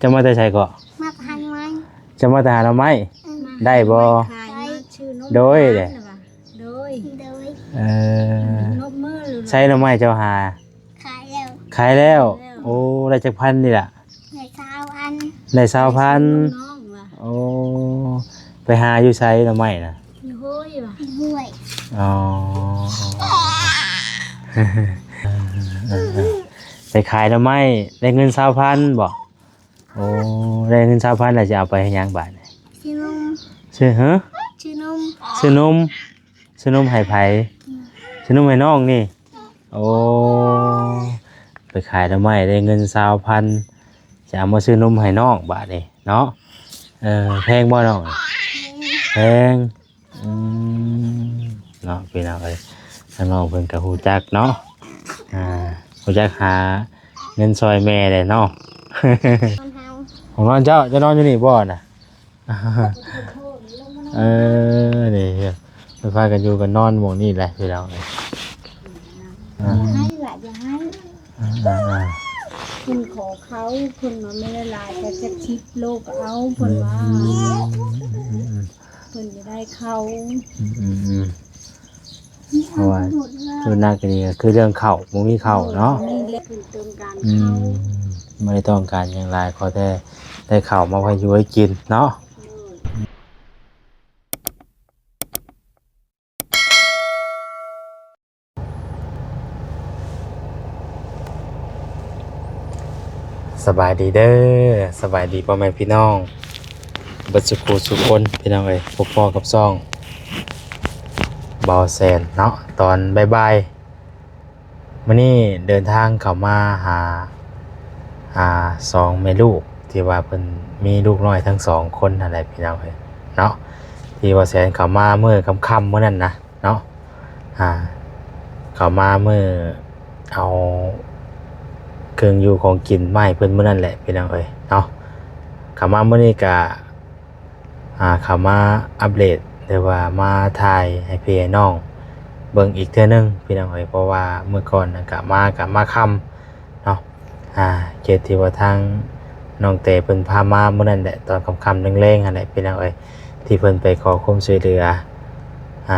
จะมาแต่ใช้ก็มาทานไหมจะมาแต่หาเราไหมได้บ่โดยเด้โดยนบมือใช้เราไหมเจ้าหาขายแล้วโอ้ได้จักพันนี่ล่ะได้20,000โอ้ไปหาอยู่ไสเราไหมน่ะห้วยว่ะห้วยอ๋อไปขายแล้วไหมได้เงิน20,000บ่โอ้ได้เงิน20,000แล้วจะเอาไปให้หยังบาดนี่ซื้อฮะซื้อนมให้ไผซื้อนมให้น้องนี่โอ้ไปขายแล้วไหมได้เงิน20,000จะเอามาซื้อนมให้น้องบาดนี่เนาะแพงบ่น้องแพงเนาะพี่น้องเอ้ยถ้าน้องเพิ่นก็ฮู้จักเนาะฮู้จักหาเงินซอยแม่ได้เนาะของนอนเจ้าจะนอนอยู่นี่บ่น่ะนี่ไปพากันอยู่กันนอนหมู่นี่แหละพี่น้องเอ้ยให้ละอย่าให้คุณขอเขาคุณมาไม่ละลายแต่จะชิดโลกเอาคุณว่าคุณจะได้เขาเพราะว่าส่วนนักนี่คือเรื่องเข่าบ่มีเข่าเนาะไม่ต้องการอย่างไรขอแต่ได้เข่ามาพายุให้กินเนาะสบายดีเด้อสบายดีพ่อแม่พี่น้องเบิดสุขสุขคนพี่น้องเอ้ยพบพ่อกับซ่องเบาแสนเนาะตอนบ่ายๆมื้อนี้เดินทางเข้ามาหา2แม่ลูกที่ว่าเพิ่นมีลูกน้อยทั้ง2คนนั่นแหละพี่น้องเอ้ยเนาะที่ว่าแสนเข้ามามื้อค่ำๆมื้อนั้นนะเนาะเข้ามามื้อเอาเครื่องอยู่ของกินมาให้เพิ่นมื้อนั้นแหละพี่น้องเอ้ยเนาะเข้ามามื้อนี้ก็เข้ามาอัปเดตหรือว่ามาถ่ายให้พี่ให้น้องเบิ่งอีกเทื่อนึงพี่น้องเอ้ยเพราะว่าเมื่อก่อนก็มาค่ำเนาะเขตที่ว่าทางน้องเตเพิ่นพามามื้อนั้นแหละตอนค่ำๆแรงๆนั่นแหละพี่น้องเอ้ยที่เพิ่นไปขอความช่วยเหลือ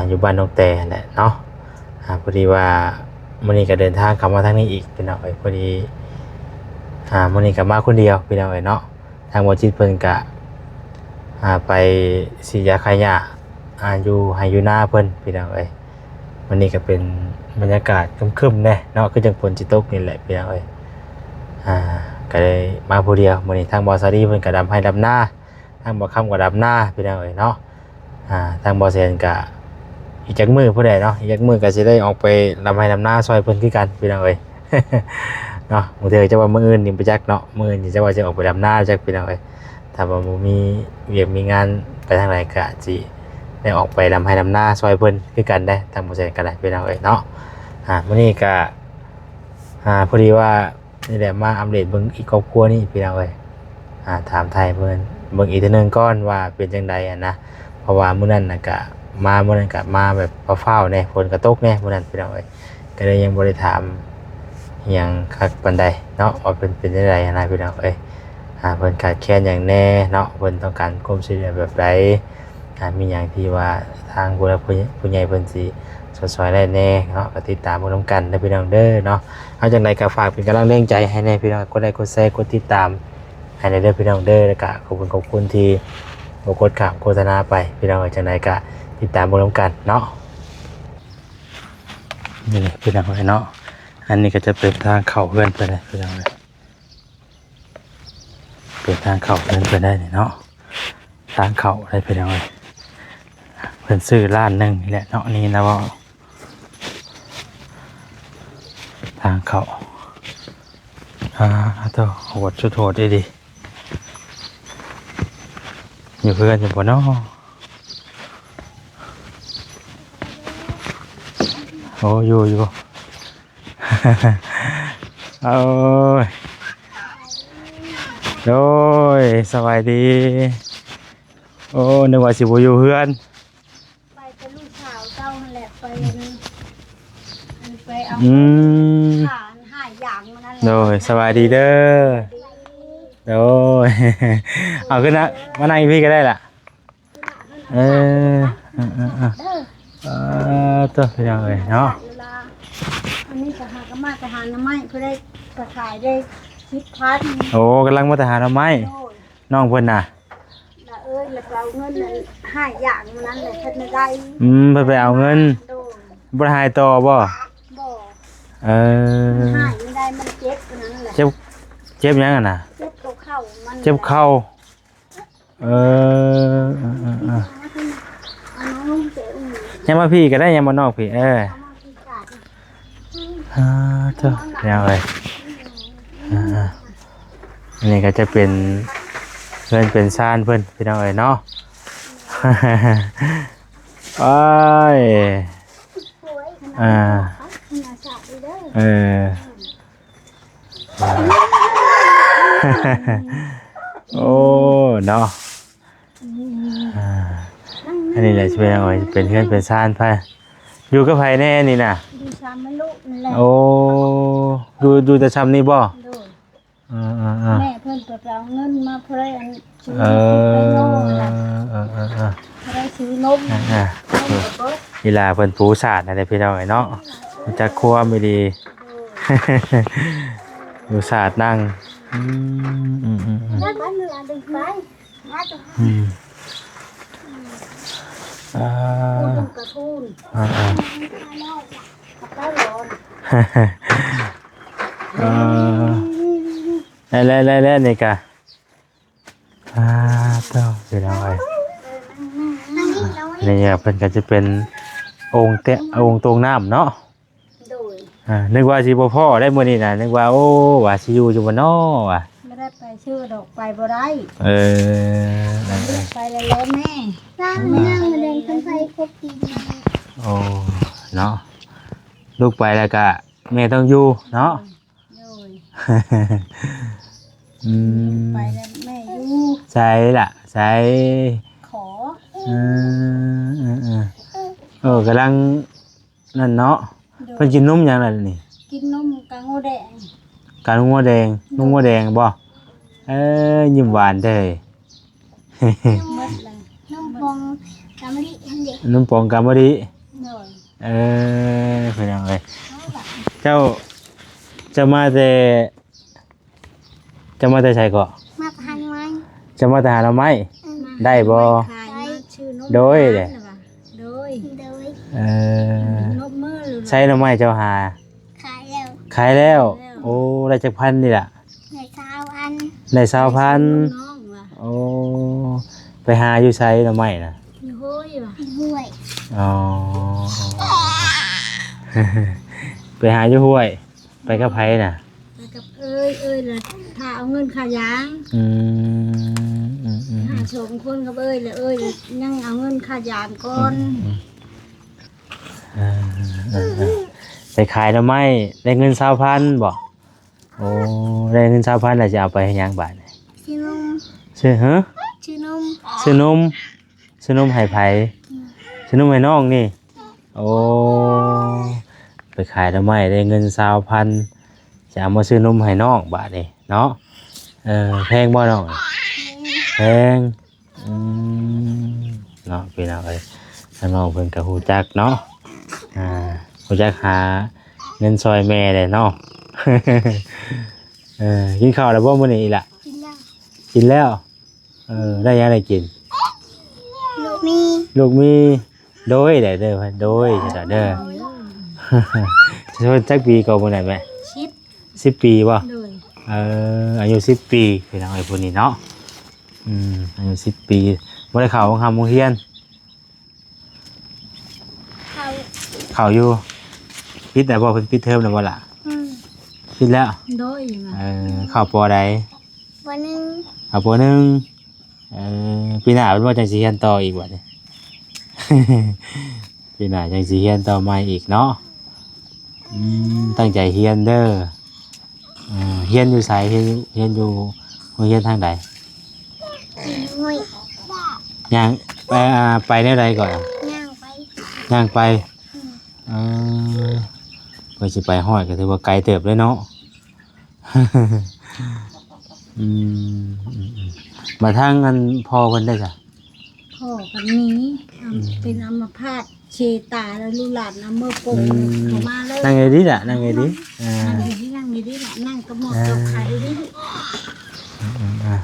อยู่บ้านน้องเตนั่นแหละเนาะพอดีว่ามื้อนี้ก็เดินทางเข้ามาทางนี้อีกพี่น้องเอ้ยพอดีมื้อนี้ก็มาคนเดียวพี่น้องเอ้ยเนาะทางบ่จิตเพิ่นก็ไปฉีดยาคลายหญ้าอยู่ให้อยู่หน้าเพิ่นพี่น้องเอ้ยวันนี้ก็เป็นบรรยากาศครึ้มๆแน่เนาะคือจังฝนสิตกนี่แหละพี่น้องเอ้ยก็เลยมาผู้เดียวมื้อนี้ทางบ่ซาดีเพิ่นก็ดำให้ดำหน้าทางบ่ค่ำก็ดำหน้าพี่น้องเอ้ยเนาะทางบ่แซนก็อีกจักมื้อผู้ใดเนาะอีกจักมื้อก็สิได้ออกไปดำให้ดำหน้าซอยเพิ่นคือกันพี่น้องเอ้ย เนาะมื้อเทื่อจะว่ามื้ออื่นนี่บ่จักเนาะมื้อนี้จะว่าจะออกไปดำหน้าจักพี่น้องเอ้ยถ้าว่าบ่มีเวียกมีงานไปทางไหนก็สิได้ออกไปดำให้ดำหน้าซอยเพิ่นคือกันได้ทางบ่แซนก็ได้พี่น้องเอ้ยเนาะมื้อนี้ก็พอดีว่านี่แหละมาอัปเดตเบิ่งอีกครอบครัวนี่พี่น้องเอ้ยถามไทยเพิ่นเบิ่งอีกเทื่อนึงก่อนว่าเป็นจังไดนะเพราะว่ามื้อนั้นน่ะก็มื้อนั้นก็มาแบบฟ้าวๆแน่ฝนก็ตกแน่มื้อนั้นพี่น้องเอ้ยก็เลยยังบ่ได้ถามอิหยังคักปานใดเนาะว่าเป็นจังไดนะพี่น้องเอ้ยเพิ่นขาดแคลนหยังแน่เนาะเพิ่นต้องการความช่วยเหลือแบบใดมีหยังที่ว่าทางผู้หลักผู้ใหญ่เพิ่นสิซอยได้แน่เนาะก็ติดตามพวกนำกันเด้อพี่น้องเด้อเนาะเอาจังไดก็ฝากเป็นกำลังแรงใจให้แน่พี่น้องกดไลค์กดแชร์กดติดตามให้ในเด้อพี่น้องเด้อแล้วก็ขอบคุณที่บ่กดข้ามโฆษณาไปพี่น้องจังไดก็ติดตามพวกนำกันเนาะนี่พี่น้องเนาะอันนี้ก็จะเป็นทางเข้าเพื่อนไปเลยพี่น้องเป็นทางเข้าเพื่อนไปได้เนาะทางเข้าได้พี่น้องเพิ่นซื้อร้านนึงนี่แหละเนาะนี่นะว่าทางเข้าตัวโหดชุดโหดดีอยู่เพื่อนอยู่บนเนาะโอ้อยู่โอ้ยโดยสบายดีโอ้นึกว่าสิบ่อยู่เพื่อนไปเป็นลูกสาวเจ้านั่นแหละไปเอาขาหายอย่างมันนั่นแหละโดยสบายดีเด้อ โอ้ย เอาขึ้นนะมานั่งพี่ก็ได้ล่ะเออตัวพี่น้องเอ้ยเนาะ เวลาอันนี้ก็หากมาทหารน้ำไม้เพื่อได้กระขายได้10,000 โอ้กำลังมาทหารเอาไม้ โอ้ย น้องเพิ่นน่ะ ละเอ้ยแล้วก็เอาเงินนั้นให้อย่างนั้นแหละเพิ่นไม่ได้ เพิ่นไปเอาเงิน โดน บ่ได้หายต่อบ่ บ่ เออ ให้ไม่ได้มันเจ็บอันนั้นแหละ เจ็บหยังอ่ะน่ะ เจ็บเข้ามัน เจ็บเข่าเออ เอาน้องเจ็บ ยังมาพี่ก็ได้ยังมานอกพี่เอามาที่กาด เถอะยังเลยอันนี้ก็จะเป็นเพื่อนเป็นซ่านเพื่อนพี่น้องเอ๋ยเนาะโอ้ยเออโอ้เนาะอันนี้แหละช่วยเอาไว้เป็นเพื่อนเป็นซ่านไปอยู่กับไผแน่นี่น่ะ ดูซ้ำไม่ลูกนั่นแหละ โอ้ดูแต่ช้ำนี่บ่ โดน อ่า แม่เพิ่นเปิดเอาเงินมาเพื่ออันซื้อ เอ ไปโน่น อ ล่ะ เพื่อซื้อนมนมเบิด เวลาเพิ่นปูสาดอะไรพี่น้องไอ้เนาะมันจะครัวไม่ดี ปูสาดนั่งนั่นมันเหลือดึงไปมาจะ อ่า พูดกระทุน อ่า กับเต้าหลอน แล้วนี่กะเต้าพี่น้องไอ้นี่เพิ่นก็จะเป็นองค์องค์ตรงน้ำเนาะ โดย นึกว่าสิบ่พ่อได้มื้อนี้น่ะนึกว่าโอ้ว่าสิอยู่บ่น้อว่ะ ไม่ได้ไปชื่อดอกไปบ่ได้ เออ ไปแล้วแม่นั่งมาเดินขึ้นไปครบปี โอ้เนาะลูกไปแล้วก็แม่ต้องอยู่เนาะ โดย อืม ไปแล้วแม่อยู่ ใช่ล่ะใช่ ขอ กำลังนั่นเนาะเพิ่นกินนมหยังล่ะนี่ กินนมกะโง่แดง การงัวแดงนุ่งงัวแดงบ่ยิ้มหวานเด้อ หมดเลยนมปองกะมะลิอันเด็ก นมปองกามะลิ โดย เป็นยังไงเจ้ามาแต่ใช่ก็ มาพันไม้ จะมาแต่หาเราไหมได้บ่ ขายมาชื่อนม โดยเด้ โดย นมมือ ใช้เราไหมเจ้าหา ขายแล้ว ขายแล้ว โอ้ได้จักพันนี่ล่ะ ในเช้าอัน ได้20,000 น้องว่ะ โอ้ไปหาอยู่ไสเราไหมน่ะ อยู่ห้วยว่ะห้วย อ๋อ ไปหาอยู่ห้วย ไปกับไผน่ะ ไปกับเอ้ยเลยถ้าเอาเงินขายาง อืม หาชมคนกับเอ้ยเลยยังเอาเงินขายางก่อน ไปขายหน่อไม้ได้เงิน20,000บ่โอ้ได้เงิน20,000แล้วจะเอาไปให้หยังบาดนี่ ชื่อนม ซื้อฮะ ชื่อนม ซื้อนมซื้อนมให้ไผซื้อนมให้น้องนี่โอ้ไปขายหน่อไม้ได้เงิน20,000จะเอามาซื้อนมให้น้องบาดนี่เนาะแพงบ่น้องแพงเนาะพี่น้องเอ้ยน้องเพิ่นก็ฮู้จักเนาะฮู้จักหาเงินซอยแม่เลยเนาะ กินข้าวแล้วบ่มื้อนี้ล่ะ กินแล้ว กินแล้วได้ยังได้กิน ลูกมี ลูกมีโดยได้เด้อพันโดยจะเด้อ ชนจักปีก็บ่ได้แม่ ชิป 10 ปีบ่ เลย อายุ10 ปีพี่น้องไอ้พวกนี้เนาะอายุ10 ปีบ่ได้เข้าโรงเรียน เขา เข้าอยู่ปิดได้บ่เพิ่นปิดเทอมแล้วบ่ล่ะปิดแล้ว โดยมา เข้าปอใด วันนึง เข้าปอหนึ่งปีหน้าเพิ่นว่าจังสิเรียนต่ออีกบ่เนี่ย ปีหน้าจังสิเรียนต่อใหม่อีกเนาะตั้งใจเรียนเด้อเรียนอยู่ไสเรียนอยู่โรงเรียนทางใด ห้วย ย่างไปแนวใดก่อน ย่างไป ย่างไปเพื่อสิไปฮอดก็ถือว่าไกลเติบเลยเนาะ อืมมาทางอันพ่อเพิ่นได้จ้ะ พ่อกันนี้เป็นอัมพาตเชตาแล้วลูกหลานเอามือโป่งเข้ามาเลย นั่งไงดิล่ะนั่งไงดิอ่า นั่งอยู่ที่นั่งอยู่ที่ละนั่งก็หมดยกขาอยู่ที่ อ่า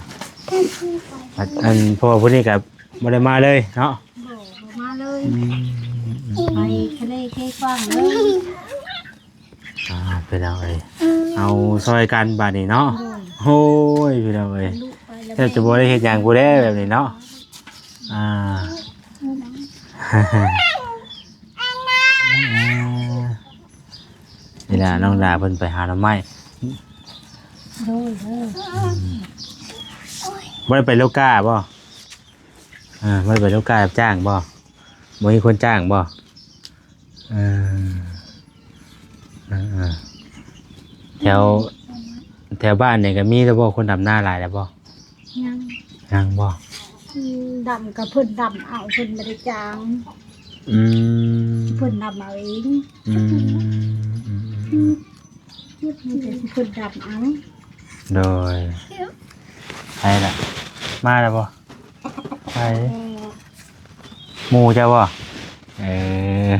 อันพ่อผู้นี้ก็บ่ได้มาเลยเนาะ บอกมาเลยไปทะเลแค่กว้างเลย พี่น้องเอ้ยเอาซอยกันบาดนี้เนาะโอ้ยพี่น้องเอ้ย ลูกไปแล้ว แทบจะบ่ได้เฮ็ดหยังบ่ได้แบบนี้เนาะอ่านี่ล่ะน้องดาเพิ่นไปหาหน่อไม้ โดย บ่ได้ไปโลกาบ่บ่ได้ไปโลการับจ้างบ่บ่มีคนจ้างบ่เออแถวบ้านเนี่ยก็มีแล้วบ่คนดำหน้าหลายแล้วบ่ ยัง ยังบ่ ดำกับเพิ่นดำเอาเพิ่นไม่ได้จาง อืม เพิ่นดำเอาเอง อืม นี่แต่เพิ่นดำเอา โดยไปละมาแล้วบ่ไปหมู่จ้าบ่เออ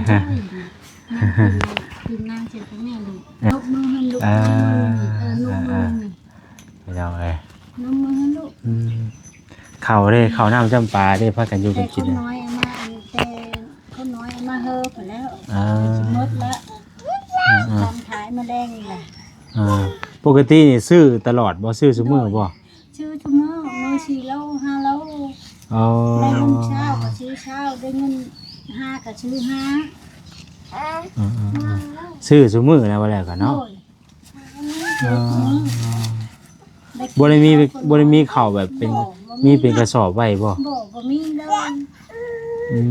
กินน้ำเสร็จแล้วแม่ลูกนกมือให้ลูกนกมือนี่ ไม่ต้องเลย นกมือให้ลูก ข้าวน้ำจำปลาได้พากันอยู่ แต่ กันกิ คน น น้อยเอามาแต่คนน้อยเอามาเฮอไปแล้ว อ่า หมดแล้วทำขายมาแดงนี่แหละ ปกตินี่ซื้อตลอดบ่ซื้อซุมื้อบ่ ชื่อทุ่มเมื่อมือ4โล5โล อ๋อ ได้เงินเช้าก็ซื้อเช้าได้เงิน5ก็ซื้อ5 ซื้อซุมื้อนะว่าแล้วกันเนาะ โอ้ย บ่ได้มีข้าวแบบเป็นมีเป็นกระสอบไว้บ่ บ่มีเลย อืม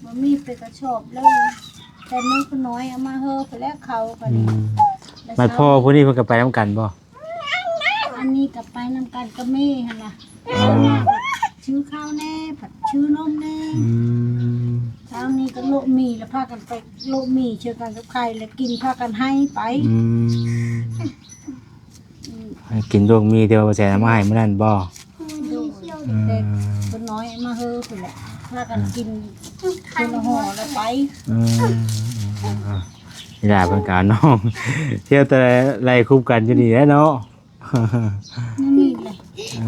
บ่มีเป็นกระสอบเลยแต่มือคนน้อยเอามาเฮอไปแล้วเขาก็นี่ ไม่พ่อผู้นี้เพิ่นก็ไปนํกันบ่ อันนี้กับไปนำกันก็มีหั่นน่ะชื่อข้าวแน่ผัดชื่อนมแน่ อืม เช้านี้ก็โลกมีแล้วพากันไปโลกมีเชื่อกันกับใครแล้วกินพากันให้ไป ให้กินดวงมีเดียวบ่แซ่น้ำมาให้มื้อนั้นบ่ ดูแต่คนน้อยเอามาเฮอไปแหละพากันกินคนละห่อแล้วไป นี่ล่ะเพิ่นก็เอาน้อง เที่ยวแต่ไล่คุบกันอยู่นี่แหละเนาะ นี่มีเลย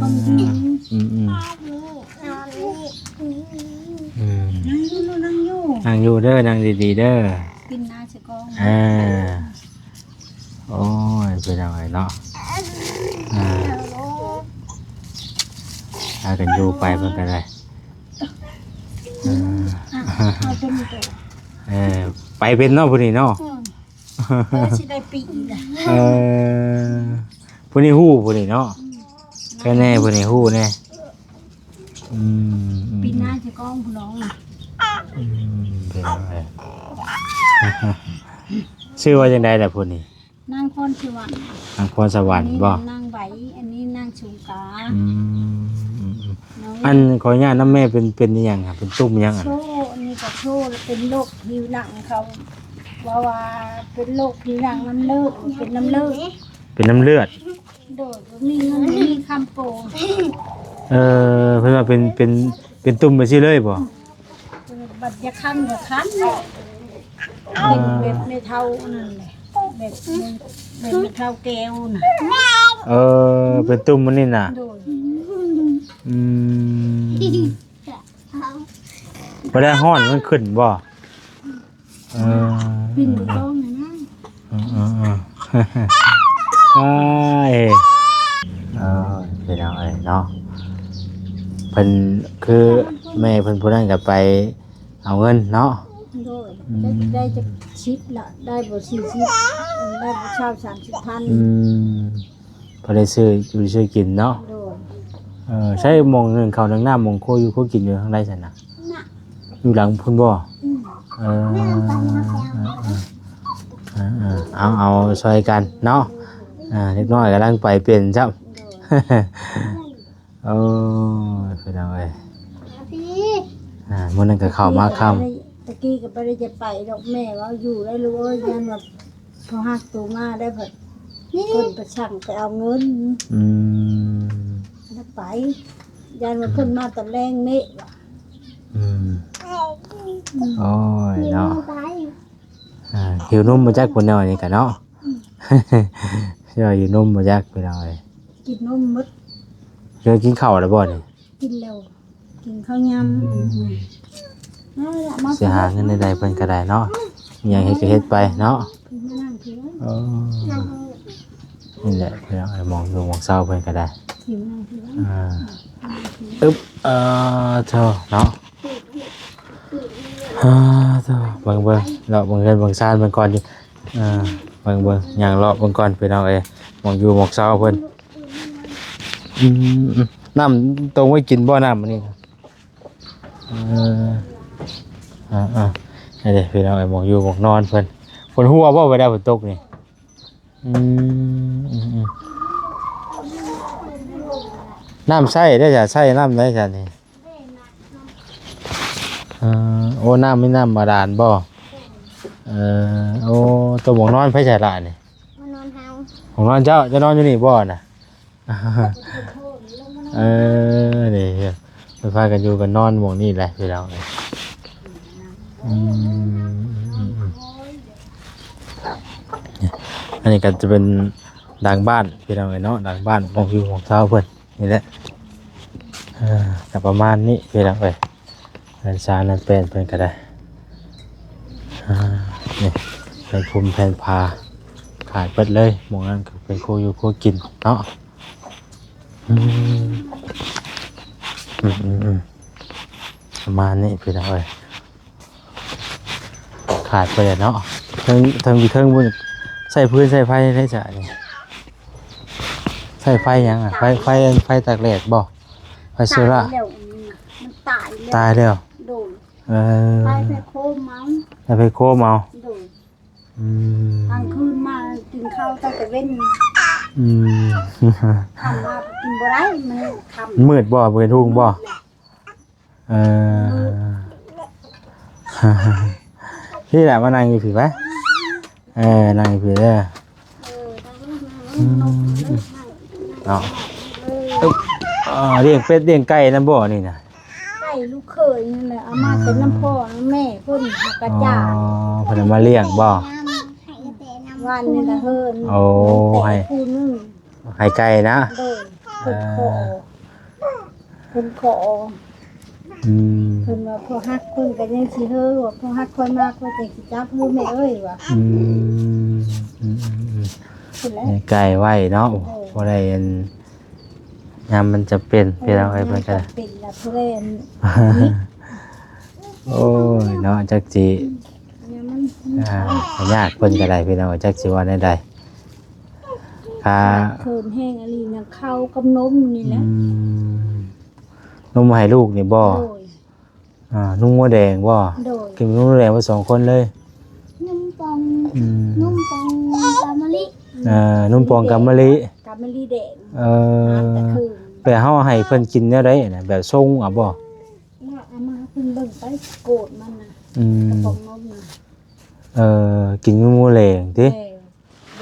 คนดี นั่งอยู่ นั่งอยู่เด้อนั่งดีๆเด้อ กินน้าจะกอง โอ้ยเป็นยังไงเนาะถ้ากันอยู่ไปมันก็ได้ เอาเป็นตัว ไปเป็นเนาะผู้นี้เนาะ แล้วสิได้ปีละ ผู้นี้ฮู้ผู้นี้เนาะแค่แน่ผู้นี้ฮู้แน่ ปีหน้าจะกองผู้น้องน่ะ เป็นยังไง ชื่อว่าจังไดล่ะผู้นี้ นางคนสวรรค์ ทางพรสวรรค์บ่ นางไหวอันนี้นางสูงกา อันขออนุญาตน้ำแม่เป็นอิหยังครับเป็นตุ้มอิหยังอ่ะ โชว์อันนี้ก็โชว์แล้วเป็นโรคผิวหนังเขาว่าเป็นโรคผิวหนังน้ำเลือดเป็นน้ำเลือด เป็นน้ำเลือด โดดมีเงินมีคำโปง เพิ่นว่าเป็นตุ่มไปซี่เลยบ่ บัดยาคันยาคันเป็นแบบในเท่านั่นแหละแบบในเท่าแก้วน่ะ เป็นตุ่มมันนี่น่ะ โดย บ่ได้ฮ้อนมันขึ้นบ่ ปิ่นต้องนะเป็นเอาไงเนาะเพิ่นคือแม่เพิ่นผู้นั้นก็ไปเอาเงินเนาะ โดยได้จะชิปละได้บ่40ได้บ่เช่า30,000 พอได้ซื้ออยู่ซื้อกินเนาะ โดย ใช้หมองหนึงข้าวหนึงน้ำหมองโคอยู่โคกินอยู่ทางใดซั่นน่ะอยู่หลังพุ่นบ่เอาช่วยกันเนาะเล็กน้อยกำลังไปเป็นจ้ะโอ้ยเป็นเอาไว้มื้อนั้นก็เข้ามาค่ำ ตะกี้ก็บ่ได้จะไปดอกแม่ว่าอยู่ได้รู้ว่ายันแบบพอหักตัวมาได้แบบ เพิ่นไปสั่งไปเอาเงิน อืม แล้วไปยายมันเพิ่นมาตะแรงนี่ว่ะ อืมโอ้ยเนาะหิวนมมาจากคนเนาะนี่กันเนาะเชื่อหิวนมมาจากคนเนาะ กินนมมด เชื่อกินข้าวแล้วบ่นี่ กินแล้วกินข้าวยำนั่นแหละมา เสียหาเงินใดๆเพิ่นก็ได้เนาะมีหยังเฮ็ดก็เฮ็ดไปเนาะ พี่มานั่งพี่ไว้ เออนี่แหละพี่น้องมองดูมองเศร้าเพิ่นก็ได้ พี่มานั่งพี่ไว้ อ่าอึ๊บเท่าเนาะเท่าเบิ่งเลาะเบิ่งเงินเบิ่งซ่านเบิ่งก่อนอยู่เบิ่งย่างเลาะเบิ่งก่อนพี่น้องเอ้ยมองอยู่มองเศร้าเพิ่นน้ำตรงไว้กินบ่น้ำอันนี้นี่เด้พี่น้องเอ้ยมองอยู่มองนอนเพิ่นฝนหัวบ่ไปได้ฝนตกนี่น้ำใส่ได้จ้ะใส่น้ำได้จ้ะนี่โอ้น้ำไม่น้ำบาดาลบ่โอ้ตัวหมองนอนไผใส่ละนี่ มานอนเฮา หมองนอนเจ้าจะนอนอยู่นี่บ่น่ะนี่ไปพากันอยู่กันนอนหมองนี่แหละพี่น้องเอ้ยอันนี้ก็จะเป็นดังบ้านพี่น้องเอ้ยเนาะดังบ้านของอยู่ของเช้าเพิ่นนี่แหละแต่ประมาณนี้พี่น้องเอ้ยนั่นซานั่นเป็นเพิ่นก็ได้นี่เป็นภูมิแผ่นพาขาดเปิดเลยหมองนั้นก็เป็นโคอยู่โคกินเนาะประมาณนี้พี่น้องเอ้ยขาดไปเลยเนาะเทิงบุญใส่พื้นใส่ไฟได้จ้ะนี่ใส่ไฟยังอ่ะไฟตากแดดบ่ไฟโซล่า มันตายแล้ว ตายแล้ว โดน เออ ตายไปโคมเมา ไปโคมเอา โดนกลางคืนมากินข้าวตั้งแต่เว้นทำมากินบ่ได้มันทำ มืดบ่เบิ่นทุ่งบ่พี่แหละมานั่งอยู่ผีไหมนั่งอยู่ผีเด้อเนาะเลี้ยงเป็ดเลี้ยงไก่นั่นบ่นี่นะ ไก่ลูกเคยนี่แหละเอามาเป็นน้ำพ่อน้ำแม่เพิ่นกระจา เพิ่นเอามาเลี้ยงบ่ วันนี่ละเฮิน โอ้ให้ แต่คู่นึง ให้ไก่นะ โดยเพิ่นขอเพิ่นขอเพิ่นว่าพอฮักเพิ่นก็ยังสิเฮ้อว่าพอฮักคนมากก็จะสิจับมือแม่เอ้ยว่ะเพิ่นแหละ ให้ไก่ไว้เนาะบ่ได้อันยามมันจะเป็นพี่น้องเอ้ยเพิ่นก็ เป็นละเพิ่น โอ้ยเนาะจักสิ เนี่ยมัน ยากเพิ่นก็ได้พี่น้องจักสิว่าได้ใดค่า เพิ่นแห้งอะไรนะข้าวกับนมนี่แหละ นมให้ลูกนี่บ่ โดย นุ่งหัวแดงบ่ โดย กินนุ่งหัวแดงไป2คนเลย นมปองนมปองกามะลิ นุ่มปองกำมะลิ กามะลิแดง แต่คือ แต่เฮาให้เพิ่นกินแนวใดน่ะแบบทรงบ่ ว่าเอามาเพิ่นเบิ่งไปโกรธมันน่ะกระป๋องนมน่ะ กินนุ่มหัวแดงติ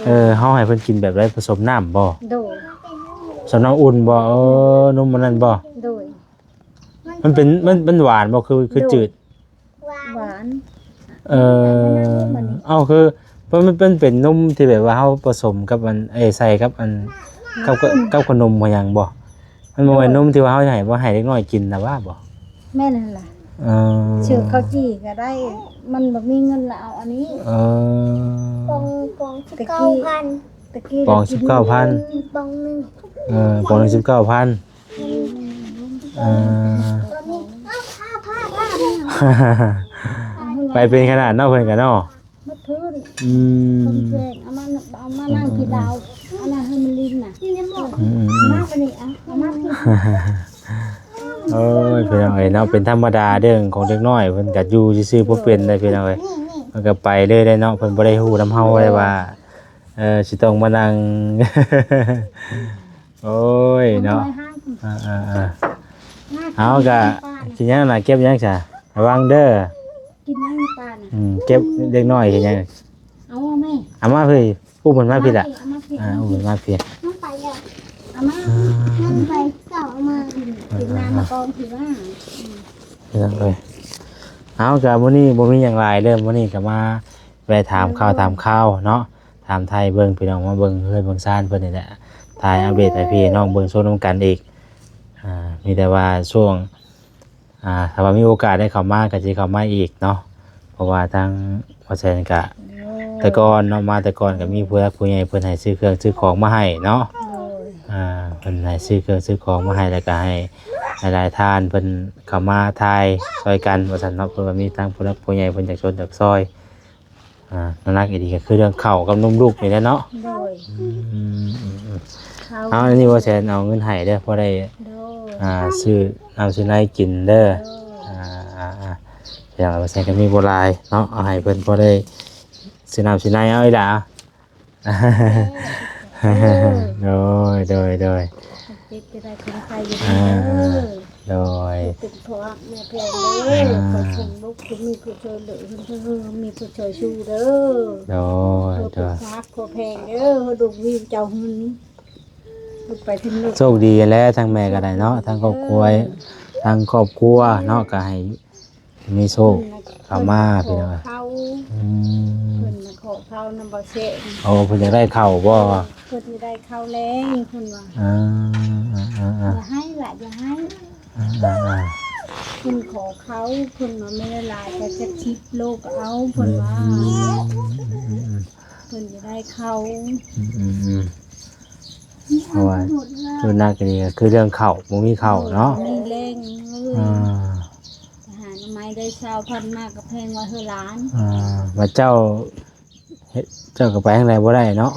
แต่ เฮาให้เพิ่นกินแบบไรผสมน้ำบ่ โดย ผสมน้ำอุ่นบ่นมมันนั่นบ่ โดย มันเป็นมันหวานบ่คือจืด หวาน เอ้าคือมันเป็นนมที่แบบว่าเฮาผสมกับอันใส่กับอันกับขนมบ่หยังบ่มันบ่แม่นนมที่ว่าเฮาให้บ่ให้เด็กน้อยกินน่ะว่าบ่ แม่นั่นล่ะชื่อข้าวจี้ก็ได้ มันบ่มีเงินละเอาอันนี้ปอง19,000ตะกี้ ปอง19,000 ปองนึง ปอง19,000 ไปเป็นขนาดเนาะเพิ่นก็เนาะ มาพื้น อืม คนแพงเอามานั่งที่ดาวอันนั้นให้มันลิ้นน่ะมาไปนี่เอามาพี่ โอ้ยพี่น้องเอ้ยเนาะเป็นธรรมดาเรื่องของเด็กน้อยเพิ่นก็อยู่ซื่อๆบ่เป็นได้พี่น้องเอ้ยมันก็ไปเลยได้เนาะเพิ่นบ่ได้ฮู้นำเฮาได้ว่าสิต้องมานั่ง โอ้ยเนาะเอาก็กินหยังน่ะเก็บหยังจ้ะระวังเด้อ กินน้ำปลาน่ะ เก็บเด็กน้อยเฮ็ดหยัง เอาแม่ เอามาเพิ่น อุ้มมันมาพี่ล่ะ เอามาพี่ อุ้มมันมาพี่ น้องไปอ่ะเอามาน้องไปเก่าเอามากินน้ำมากองถือว่า เรื่องเลยเอากับมื้อนี้บ่มีหยังหลายเด้อมื้อนี้ก็มาแวะถามข่าวเนาะถามไทยเบิ่งพี่น้องมาเบิ่งเฮือนเบิ่งซ่านเพิ่นนี่แหละถ่ายอัปเดตให้พี่น้องเบิ่งโซนนำกันอีกมีแต่ว่าช่วงถ้าว่ามีโอกาสได้เข้ามาก็สิเข้ามาอีกเนาะเพราะว่าทางพ่อแซนก็แต่ก่อนเนาะมาแต่ก่อนก็มีผู้รักผู้ใหญ่เพิ่นให้ซื้อเครื่องซื้อของมาให้เนาะเพิ่นให้ซื้อเครื่องซื้อของมาให้แล้วก็ให้หลายๆท่านเพิ่นเข้ามาทายซอยกันว่าซั่นเนาะเพิ่นว่ามีทางผู้รักผู้ใหญ่เพิ่นจากชนจากซอยนักอีกทีก็คือเรื่องข้าวกับนมลูกนี่แหละเนาะ โดย เอาอันนี้ว่าแซนเอาเงินให้เด้อเพราะได้ โดย ซื้อน้ำซื้อในกินเด้ออย่างว่าแซนก็มีโบรายเนาะเอาให้เพิ่นพอได้ซื้อน้ำซื้อในเอาอีหล่ะโดย เจ็บจะได้คนไทยอยู่เด้อ โดย เป็นพ่อแม่แพงเลยขอชมลูกคุณมีผู้ช่วยเหลือเพิ่นมีผู้ช่วยชูเด้อ โดย พักขอแพงเด้อดูวิวเจ้าหุ่นลูกไปถึงลูก โชคดีแล้วทั้งแม่ก็ได้เนาะทั้งครอบครัวเนาะก็ให้มีโชคเข้ามาพี่น้อง เขาเพิ่นขอเขานำบ่เสะ โอ้เพิ่นจะได้เข้าบ่ เพิ่นได้เข้าแล้วเพิ่นว่า อย่าให้ละอย่าให้เพิ่นขอเขาเพิ่นว่าไม่ละลายก็จะชิดโลกเอาเพิ่นว่าเพิ่นจะได้เข้า เพราะว่าดูนักก็ดีก็คือเรื่องเข้าบ่มีเข้าเนาะ มีแรงเลยหาหน่อไม้ได้20,000มากก็แพงว่าเฮอล้าน ว่าเจ้าก็ไปทางใดบ่ได้เนาะ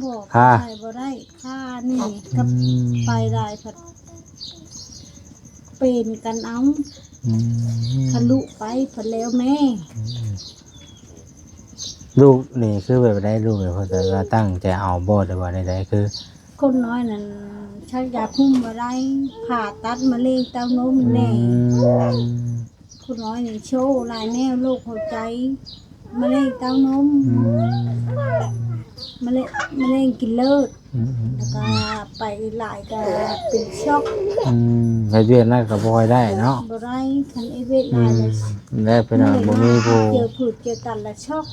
บอก ค่ะ ไปบ่ได้ค่านี่กับไปได้ผัดเป็นกันเอาทะลุไปผัดแล้วแม่ ลูกนี่คือแบบได้ลูกเนี่ยเพิ่นแต่ว่าตั้งใจเอาบ่ได้ว่าใดๆคือ คนน้อยนั่นชักยาคุ้มบ่ได้ผ่าตัดมะเร็งเต้านมแน่คนน้อยนี่โชว์หลายแนวโรคหัวใจมะเร็งเต้านมมะเร็งกินเลิศแล้วก็ไปหลายก็เป็นช็อก ไปเวียนนั่นก็บ่ค่อยได้เนาะ บ่ได้คันไอเวทหลายเลย แล้วเพิ่นน่ะบ่มีผู้ เจอผืดเจอกันละช็อก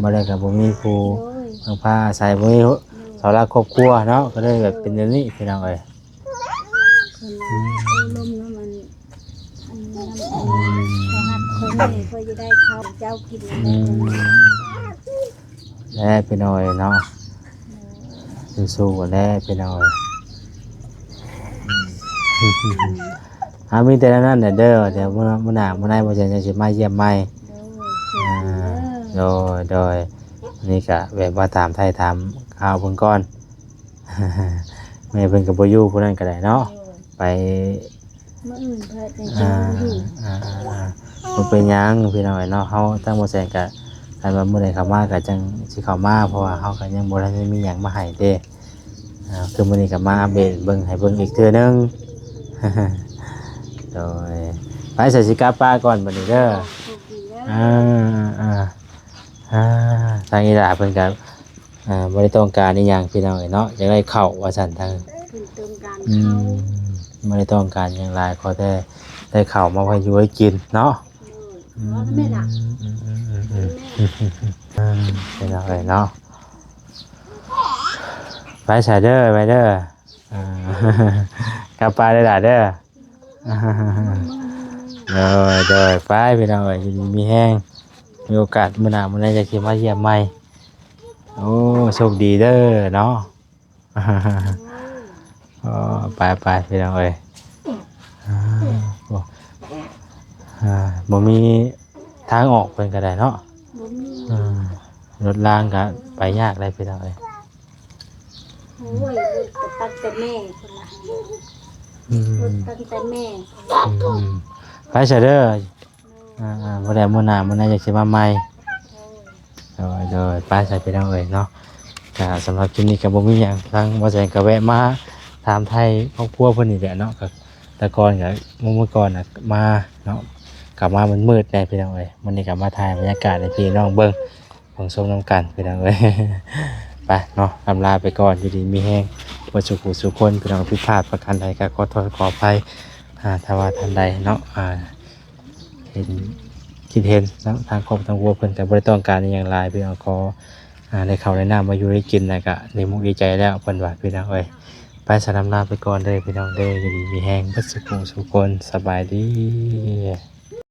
บ่ได้ก็บ่มีผู้ โอ้ย ทางพาอาศัยบ่มีเสาหลักครอบครัวเนาะก็เลยแบบเป็นอย่างนี้พี่น้องเอ้ย คนลมแล้วมันอันนั้นเขาหักคนนี่เพื่อจะได้ข้าวเจ้ากิน แล้วพี่น้อยเนาะสู้ๆกันแล้วพี่น้อยมีแต่นั้นน่ะเด้อเดี๋ยวมื้อหน้าบ่จะสิมาเยี่ยมใหม่โดยนี่ก็แบบว่าถามไทยถามข่าวเพิ่นก่อน แม่เพิ่นก็บ่อยู่ผู้นั้นก็ได้เนาะไป เมื่ออื่นเพื่อจะเจออยู่ บ่เป็นหยังพี่น้อยเนาะเฮาตั้งบ่แซงก็คันว่ามื้อใดเข้ามาก็จังสิเข้ามาเพราะว่าเฮาก็ยังบ่ทันได้มีหยังมาให้เด้คือมื้อนี้ก็มาอัปเดตเบิ่งให้เบิ่งอีกเทื่อนึง โดยไปใส่สิกาป้าก่อนบัดนี้เด้อทางอีหลาเพิ่นก็บ่ได้ต้องการอีหยังพี่น้องเนาะอยากได้ข้าวว่าซั่นทาง เป็นเติมการเข้า ไม่ได้ต้องการอย่างไรขอได้ข้าวมาไว้อยู่ให้กินเนาะ ว่าไม่หลับ เป็นอะไรเนาะไปใส่เด้อไปเด้อกลับไปได้ด่าเด้อเด้อไปพี่น้องเอ้ยมีแห้งมีโอกาสมื้อหน้ามื้อใดจะสิมาเยี่ยมใหม่โอ้โชคดีเด้อเนาะไปพี่น้องเอ้ยบ่มีทางออกเป็นก็ได้เนาะรถรางก็ไปยากได้พี่น้องเอ้ย โอ้ยตั้งแต่แม่คนละตั้งแต่แม่ ไปเฉยเด้อบ่ได้มื้อหน้ามื้อหน้าจะสิมาใหม่โดยไปใส่พี่น้องเอ้ยเนาะก็สำหรับคลิปนี้ก็บ่มีหยังทางบ่แซงก็แวะมาถามไทยครอบครัวเพิ่นนี่แหละเนาะก็แต่ก่อนก็เมื่อก่อนน่ะมาเนาะกลับมามันมืดแน่พี่น้องเอ้ยมื้อนี้ก็มาถ่ายบรรยากาศให้พี่น้องเบิ่ง เบิ่งชมนํกันพี่น้องเอ้ย ไปเนาะอำลาไปก่อนอยู่ดีมีแฮงบ่สุขสุขคนพี่น้องผิดพลาดประการใดก็ขอโทษขออภัยถ้าว่าท่านใดเนาะเห็นคิดเห็นเนาะทางครอบทางครัวเพิ่นแต่บ่ได้ต้องการอหย่างหลายพี่น้องขอได้ข้าวได้น้ำมาอยู่ได้กินแล้วก็ได้มุกดีใจแล้วเพิ่นว่าพี่น้องเอ้ยไปสนำลาไปก่อนเด้อพี่น้องเด้ออยู่ดีมีแฮงบ่สุขสุขคนสบายดี